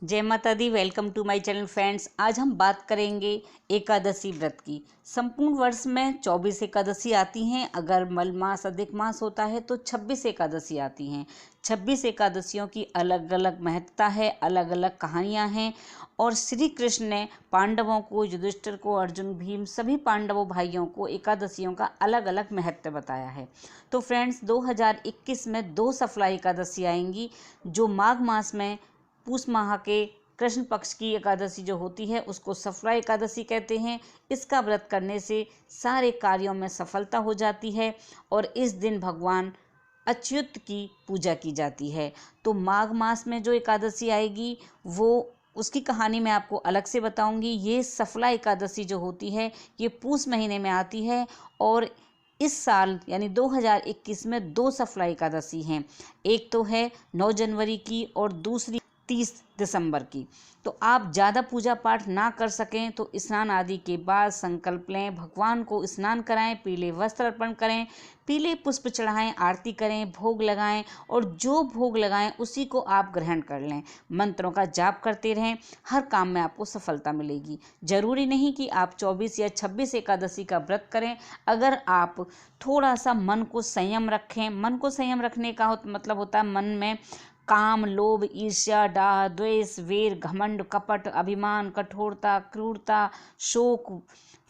जय माता दी। Welcome to my channel friends. आज हम बात करेंगे एकादशी व्रत की। संपूर्ण वर्ष में 24 एकादशी आती हैं। अगर मल मास अधिक मास होता है तो 26 एकादशी आती हैं। 26 एकादशियों की अलग अलग महत्ता है, अलग अलग कहानियाँ हैं। और श्री कृष्ण ने पांडवों को, युधिष्ठिर को, अर्जुन, भीम सभी पांडवों भाइयों को एकादशियों का अलग अलग महत्व बताया है। तो फ्रेंड्स 2021 में 2 सफला एकादशी आएंगी, जो माघ मास में पूस माह के कृष्ण पक्ष की एकादशी जो होती है उसको सफला एकादशी कहते हैं। इसका व्रत करने से सारे कार्यों में सफलता हो जाती है और इस दिन भगवान अच्युत की पूजा की जाती है। तो माघ मास में जो एकादशी आएगी वो उसकी कहानी मैं आपको अलग से बताऊंगी। ये सफला एकादशी जो होती है ये पूस महीने में आती है और इस साल यानी 2021 में 2 सफला एकादशी हैं। एक तो है 9 जनवरी की और दूसरी 30 दिसंबर की। तो आप ज़्यादा पूजा पाठ ना कर सकें तो स्नान आदि के बाद संकल्प लें, भगवान को स्नान कराएं, पीले वस्त्र अर्पण करें, पीले पुष्प चढ़ाएं, आरती करें, भोग लगाएं और जो भोग लगाएं उसी को आप ग्रहण कर लें। मंत्रों का जाप करते रहें, हर काम में आपको सफलता मिलेगी। जरूरी नहीं कि आप 24 या 26 एकादशी का व्रत करें। अगर आप थोड़ा सा मन को संयम रखें, मन को संयम रखने का मतलब होता है मन में काम, लोभ, ईर्ष्या, डाह, द्वेष, वेर, घमंड, कपट, अभिमान, कठोरता, क्रूरता, शोक,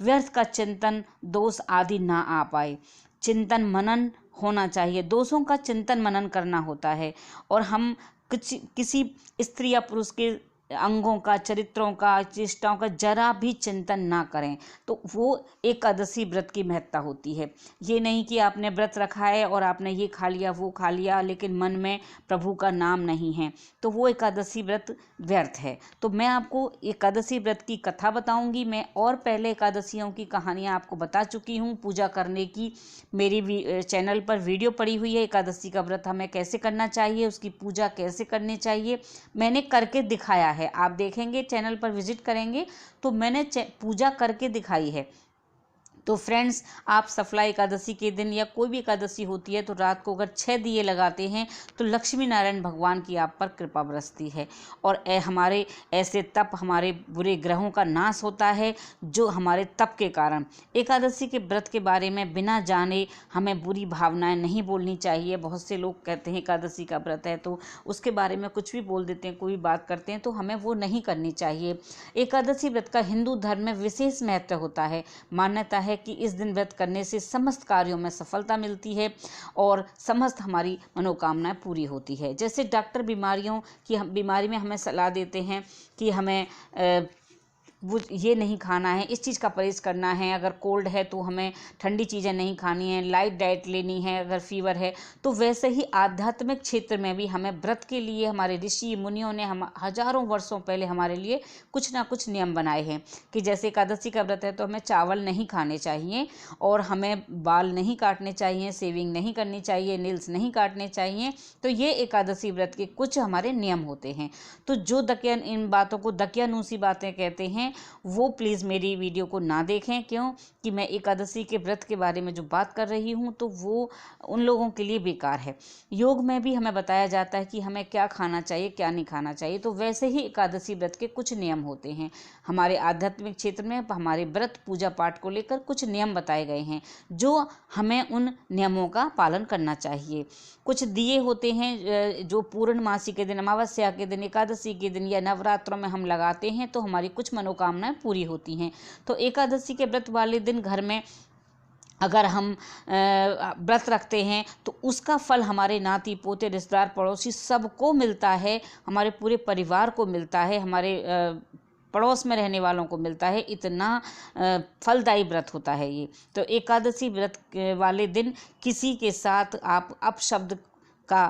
व्यर्थ का चिंतन, दोष आदि ना आ पाए। चिंतन मनन होना चाहिए, दोषों का चिंतन मनन करना होता है। और हम किसी स्त्री या पुरुष के अंगों का, चरित्रों का, चेष्टाओं का जरा भी चिंतन ना करें। तो वो एकादशी व्रत की महत्ता होती है। ये नहीं कि आपने व्रत रखा है और आपने ये खा लिया वो खा लिया लेकिन मन में प्रभु का नाम नहीं है, तो वो एकादशी व्रत व्यर्थ है। तो मैं आपको एकादशी व्रत की कथा बताऊंगी। मैं और पहले एकादशियों की कहानियाँ आपको बता चुकी हूँ। पूजा करने की मेरी चैनल पर वीडियो पड़ी हुई है। एकादशी का व्रत हमें कैसे करना चाहिए, उसकी पूजा कैसे करनी चाहिए, मैंने करके दिखाया है। आप देखेंगे, चैनल पर विजिट करेंगे तो मैंने पूजा करके दिखाई है। तो फ्रेंड्स, आप सफला एकादशी के दिन या कोई भी एकादशी होती है तो रात को अगर 6 दिए लगाते हैं तो लक्ष्मी नारायण भगवान की आप पर कृपा बरसती है और हमारे ऐसे तप, हमारे बुरे ग्रहों का नाश होता है जो हमारे तप के कारण। एकादशी के व्रत के बारे में बिना जाने हमें बुरी भावनाएं नहीं बोलनी चाहिए। बहुत से लोग कहते हैं एकादशी का व्रत है तो उसके बारे में कुछ भी बोल देते हैं, कोई बात करते हैं, तो हमें वो नहीं करनी चाहिए। एकादशी व्रत का हिंदू धर्म में विशेष महत्व होता है। मान्यता है कि इस दिन व्रत करने से समस्त कार्यों में सफलता मिलती है और समस्त हमारी मनोकामनाएं पूरी होती है। जैसे डॉक्टर बीमारी में हमें सलाह देते हैं कि हमें वो ये नहीं खाना है, इस चीज़ का परहेज़ करना है। अगर कोल्ड है तो हमें ठंडी चीज़ें नहीं खानी है, लाइट डाइट लेनी है। अगर फीवर है तो वैसे ही आध्यात्मिक क्षेत्र में भी हमें व्रत के लिए हमारे ऋषि मुनियों ने हम हजारों वर्षों पहले हमारे लिए कुछ ना कुछ नियम बनाए हैं कि जैसे एकादशी का व्रत है तो हमें चावल नहीं खाने चाहिए और हमें बाल नहीं काटने चाहिए, शेविंग नहीं करनी चाहिए, नील्स नहीं काटने चाहिए। तो ये एकादशी व्रत के कुछ हमारे नियम होते हैं। तो जो दकियन इन बातों को दकियानूसी बातें कहते हैं वो प्लीज़ मेरी वीडियो को ना देखें। क्यों कि मैं एकादशी के व्रत के बारे में जो बात कर रही हूँ तो वो उन लोगों के लिए बेकार है। योग में भी हमें बताया जाता है कि हमें क्या खाना चाहिए, क्या नहीं खाना चाहिए। तो वैसे ही एकादशी व्रत के कुछ नियम होते हैं। हमारे आध्यात्मिक क्षेत्र में हमारे व्रत पूजा पाठ को लेकर कुछ नियम बताए गए हैं जो हमें उन नियमों का पालन करना चाहिए। कुछ दिए होते हैं जो पूर्णमासी के दिन, अमावस्या के दिन, एकादशी के दिन या नवरात्रों में हम लगाते हैं तो हमारी कुछ मनोकामनाएं पूरी होती हैं। तो एकादशी के व्रत वाले दिन घर में अगर हम व्रत रखते हैं तो उसका फल हमारे नाती पोते, रिश्तेदार, पड़ोसी सबको मिलता है, हमारे पूरे परिवार को मिलता है, हमारे पड़ोस में रहने वालों को मिलता है। इतना फलदायी व्रत होता है ये। तो एकादशी व्रत वाले दिन किसी के साथ आप अपशब्द का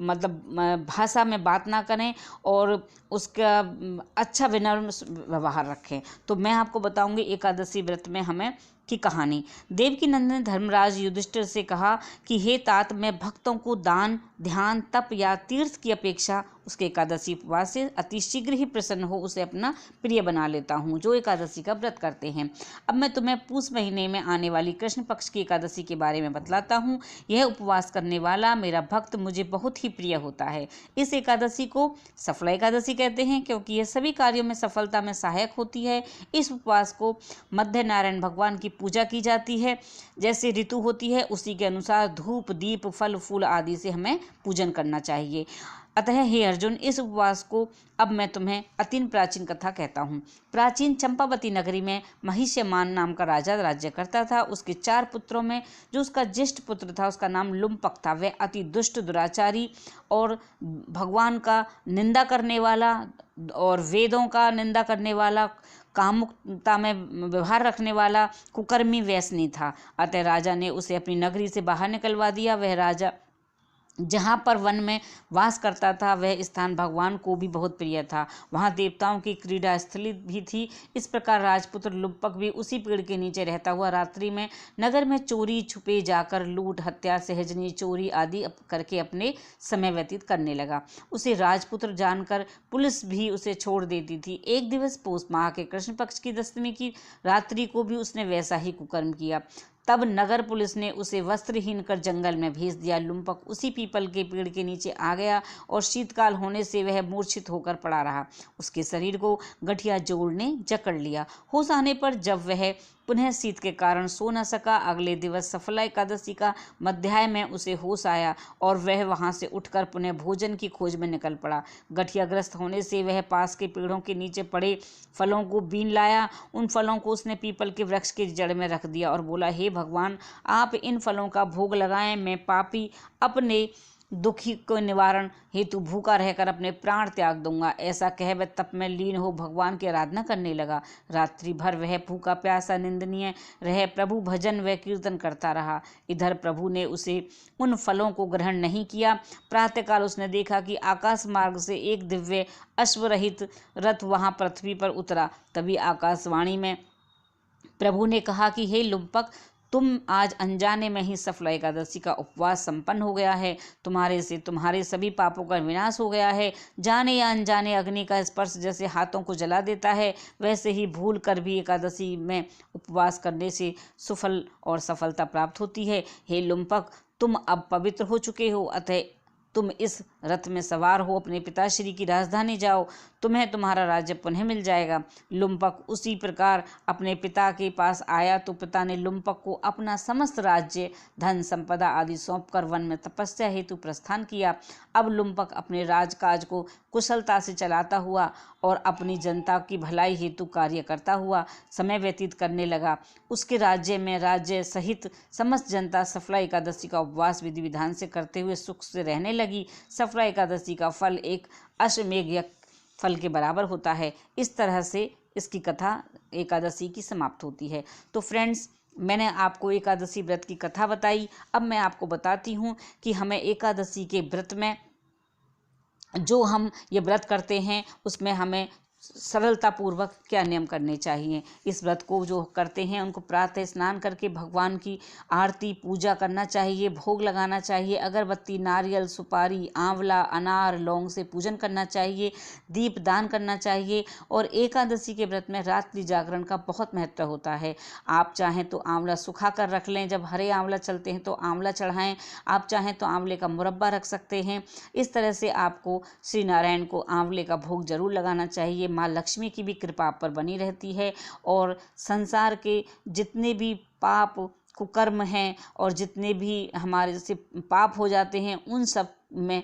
मतलब भाषा में बात ना करें और उसका अच्छा विनम्र व्यवहार रखें। तो मैं आपको बताऊंगी एकादशी व्रत में हमें की कहानी। देवकी नंदन ने धर्मराज युधिष्ठिर से कहा कि हे तात, मैं भक्तों को दान, ध्यान, तप या तीर्थ की अपेक्षा उसके एकादशी उपवास से अति शीघ्र ही प्रसन्न हो उसे अपना प्रिय बना लेता हूँ, जो एकादशी का व्रत करते हैं। अब मैं तुम्हें पूस महीने में आने वाली कृष्ण पक्ष की एकादशी के बारे में बतलाता हूँ। यह उपवास करने वाला मेरा भक्त मुझे बहुत ही प्रिय होता है। इस एकादशी को सफला एकादशी कहते हैं, क्योंकि यह सभी कार्यों में सफलता में सहायक होती है। इस उपवास को मध्य नारायण भगवान की पूजा की जाती है। जैसे ऋतु होती है उसी के अनुसार धूप, दीप, फल फूल आदि से हमें पूजन करना चाहिए। अतः हे अर्जुन, इस उपवास को अब मैं तुम्हें अतीन प्राचीन कथा कहता हूँ। प्राचीन चंपावती नगरी में महिष्यमान नाम का राजा राज्य करता था। उसके 4 पुत्रों में जो उसका ज्येष्ठ पुत्र था उसका नाम लुम्पक था। वह अति दुष्ट, दुराचारी और भगवान का निंदा करने वाला और वेदों का निंदा करने वाला, कामुकता में व्यवहार रखने वाला कुकर्मी व्यसनी था। अतः राजा ने उसे अपनी नगरी से बाहर निकलवा दिया। वह राजा जहाँ पर वन में वास करता था वह स्थान भगवान को भी बहुत प्रिय था। वहाँ देवताओं की क्रीड़ा स्थली भी थी। इस प्रकार राजपुत्र लुम्पक भी उसी पेड़ के नीचे रहता हुआ रात्रि में नगर में चोरी छुपे जाकर लूट, हत्या, सहजनी चोरी आदि करके अपने समय व्यतीत करने लगा। उसे राजपुत्र जानकर पुलिस भी उसे छोड़ देती थी। एक दिवस पौष माह के कृष्ण पक्ष की दशमी की रात्रि को भी उसने वैसा ही कुकर्म किया। तब नगर पुलिस ने उसे वस्त्रहीन कर जंगल में भेज दिया। लुम्पक उसी पीपल के पेड़ के नीचे आ गया और शीतकाल होने से वह मूर्छित होकर पड़ा रहा। उसके शरीर को गठिया जोड़ ने जकड़ लिया। होश आने पर जब वह पुनः शीत के कारण सो न सका, अगले दिवस सफला एकादशी का मध्याह्न में उसे होश आया और वह वहां से उठकर पुनः भोजन की खोज में निकल पड़ा। गठियाग्रस्त होने से वह पास के पेड़ों के नीचे पड़े फलों को बीन लाया। उन फलों को उसने पीपल के वृक्ष की जड़ में रख दिया और बोला, हे भगवान, आप इन फलों का भोग लगाएं। मैं पापी अपने दुखी को निवारण हेतु भूखा रहकर अपने प्राण त्याग दूंगा। ऐसा कह वह तप में लीन हो भगवान की आराधना करने लगा। रात्रि भर वह भूखा प्यासा निंदनीय रह प्रभु भजन व कीर्तन करता रहा। इधर प्रभु ने उसे उन फलों को ग्रहण नहीं किया। प्रातःकाल उसने देखा कि आकाश मार्ग से एक दिव्य अश्वरहित रथ वहां पृथ्वी पर उतरा। तभी आकाशवाणी में प्रभु ने कहा कि हे लुम्पक, तुम आज अनजाने में ही सफला एकादशी का उपवास संपन्न हो गया है। तुम्हारे से तुम्हारे सभी पापों का विनाश हो गया है। जाने या अनजाने अग्नि का स्पर्श जैसे हाथों को जला देता है, वैसे ही भूल कर भी एकादशी में उपवास करने से सुफल और सफलता प्राप्त होती है। हे लुम्पक, तुम अब पवित्र हो चुके हो, अतः तुम इस रथ में सवार हो अपने पिताश्री की राजधानी जाओ। तुम्हें तुम्हारा राज्य पुनः मिल जाएगा। लुम्पक उसी प्रकार अपने पिता के पास आया तो पिता ने लुम्पक को अपना समस्त राज्य, धन संपदा आदि सौंपकर वन में तपस्या हेतु प्रस्थान किया। अब लुम्पक अपने राजकाज को कुशलता से चलाता हुआ और अपनी जनता की भलाई हेतु कार्य करता हुआ समय व्यतीत करने लगा। उसके राज्य में राज्य सहित समस्त जनता सफला एकादशी का उपवास विधि विधान से करते हुए सुख से रहने लगी। सफला एकादशी का फल एक अश्वमेघ फल के बराबर होता है। इस तरह से इसकी कथा एकादशी की समाप्त होती है। तो फ्रेंड्स, मैंने आपको एकादशी व्रत की कथा बताई। अब मैं आपको बताती हूँ कि हमें एकादशी के व्रत में जो हम ये व्रत करते हैं उसमें हमें सरलतापूर्वक क्या नियम करने चाहिए। इस व्रत को जो करते हैं उनको प्रातः स्नान करके भगवान की आरती पूजा करना चाहिए, भोग लगाना चाहिए, अगरबत्ती, नारियल, सुपारी, आंवला, अनार, लौंग से पूजन करना चाहिए, दीप दान करना चाहिए। और एकादशी के व्रत में रात्रि जागरण का बहुत महत्व होता है। आप चाहें तो आंवला सुखा कर रख लें, जब हरे आंवला चलते हैं तो आंवला चढ़ाएं। आप चाहें तो आंवले का मुरब्बा रख सकते हैं। इस तरह से आपको श्री नारायण को आंवले का भोग जरूर लगाना चाहिए। माँ लक्ष्मी की भी कृपा आप पर बनी रहती है और संसार के जितने भी पाप कुकर्म हैं और जितने भी हमारे से पाप हो जाते हैं उन सब में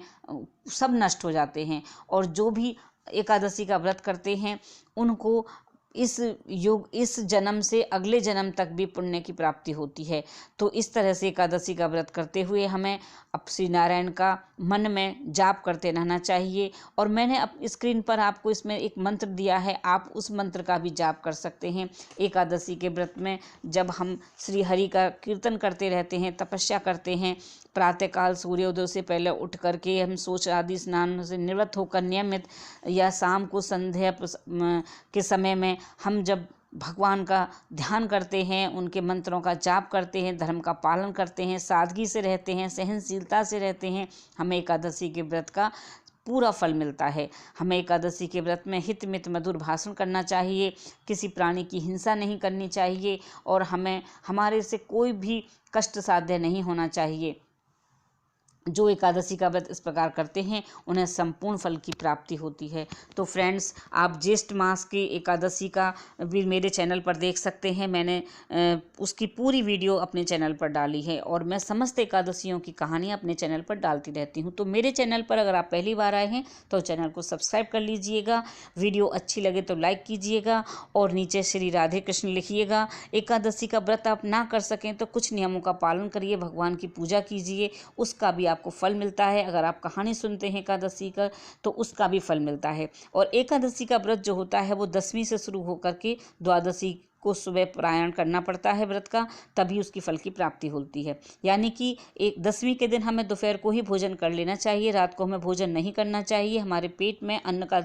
सब नष्ट हो जाते हैं। और जो भी एकादशी का व्रत करते हैं उनको इस जन्म से अगले जन्म तक भी पुण्य की प्राप्ति होती है। तो इस तरह से एकादशी का व्रत करते हुए हमें अब श्री नारायण का मन में जाप करते रहना चाहिए। और मैंने अब स्क्रीन पर आपको इसमें एक मंत्र दिया है, आप उस मंत्र का भी जाप कर सकते हैं। एकादशी के व्रत में जब हम श्री हरि का कीर्तन करते रहते हैं, तपस्या करते हैं, प्रातःकाल सूर्योदय से पहले उठ करके हम शौच आदि स्नान से निवृत्त होकर नियमित या शाम को संध्या के समय में हम जब भगवान का ध्यान करते हैं, उनके मंत्रों का जाप करते हैं, धर्म का पालन करते हैं, सादगी से रहते हैं, सहनशीलता से रहते हैं, हमें एकादशी के व्रत का पूरा फल मिलता है। हमें एकादशी के व्रत में हित मित मधुर भाषण करना चाहिए, किसी प्राणी की हिंसा नहीं करनी चाहिए और हमें हमारे से कोई भी कष्ट साध्य नहीं होना चाहिए। जो एकादशी का व्रत इस प्रकार करते हैं उन्हें संपूर्ण फल की प्राप्ति होती है। तो फ्रेंड्स, आप ज्येष्ठ मास की एकादशी का भी मेरे चैनल पर देख सकते हैं। मैंने उसकी पूरी वीडियो अपने चैनल पर डाली है और मैं समस्त एकादशियों की कहानियाँ अपने चैनल पर डालती रहती हूँ। तो मेरे चैनल पर अगर आप पहली बार आए हैं तो चैनल को सब्सक्राइब कर लीजिएगा, वीडियो अच्छी लगे तो लाइक कीजिएगा और नीचे श्री राधे कृष्ण लिखिएगा। एकादशी का व्रत आप ना कर सकें तो कुछ नियमों का पालन करिए, भगवान की पूजा कीजिए, उसका भी आपको फल मिलता है। अगर आप कहानी सुनते हैं एकादशी का तो उसका भी फल मिलता है। और एकादशी का व्रत जो होता है वो 10वीं से शुरू होकर के द्वादशी को सुबह पारायण करना पड़ता है व्रत का, तभी उसकी फल की प्राप्ति होती है। यानी कि 10वीं के दिन हमें दोपहर को ही भोजन कर लेना चाहिए, रात को हमें भोजन नहीं करना चाहिए, हमारे पेट में अन्न का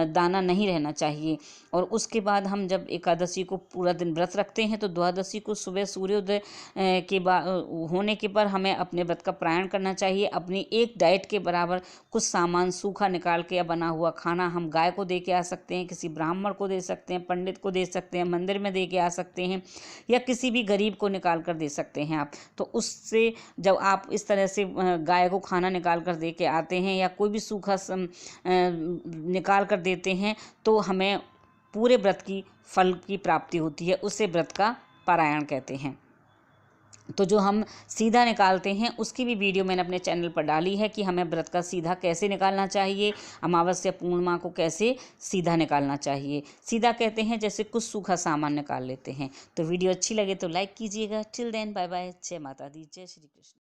दाना नहीं रहना चाहिए। और उसके बाद हम जब एकादशी को पूरा दिन व्रत रखते हैं तो द्वादशी को सुबह सूर्योदय के बाद होने के बाद हमें अपने व्रत का पारायण करना चाहिए। अपनी एक डाइट के बराबर कुछ सामान सूखा निकाल के या बना हुआ खाना हम गाय को दे के आ सकते हैं, किसी ब्राह्मण को दे सकते हैं, पंडित को दे सकते हैं, मंदिर में दे के आ सकते हैं या किसी भी गरीब को निकाल कर दे सकते हैं आप। तो उससे जब आप इस तरह से गाय को खाना निकाल कर दे के आते हैं या कोई भी सूखा निकाल कर देते हैं तो हमें पूरे व्रत की फल की प्राप्ति होती है, उसे व्रत का पारायण कहते हैं। तो जो हम सीधा निकालते हैं उसकी भी वीडियो मैंने अपने चैनल पर डाली है कि हमें व्रत का सीधा कैसे निकालना चाहिए, अमावस्या पूर्णिमा को कैसे सीधा निकालना चाहिए। सीधा कहते हैं जैसे कुछ सूखा सामान निकाल लेते हैं। तो वीडियो अच्छी लगे तो लाइक कीजिएगा। Till then bye bye. जय माता दी, जय श्री कृष्ण।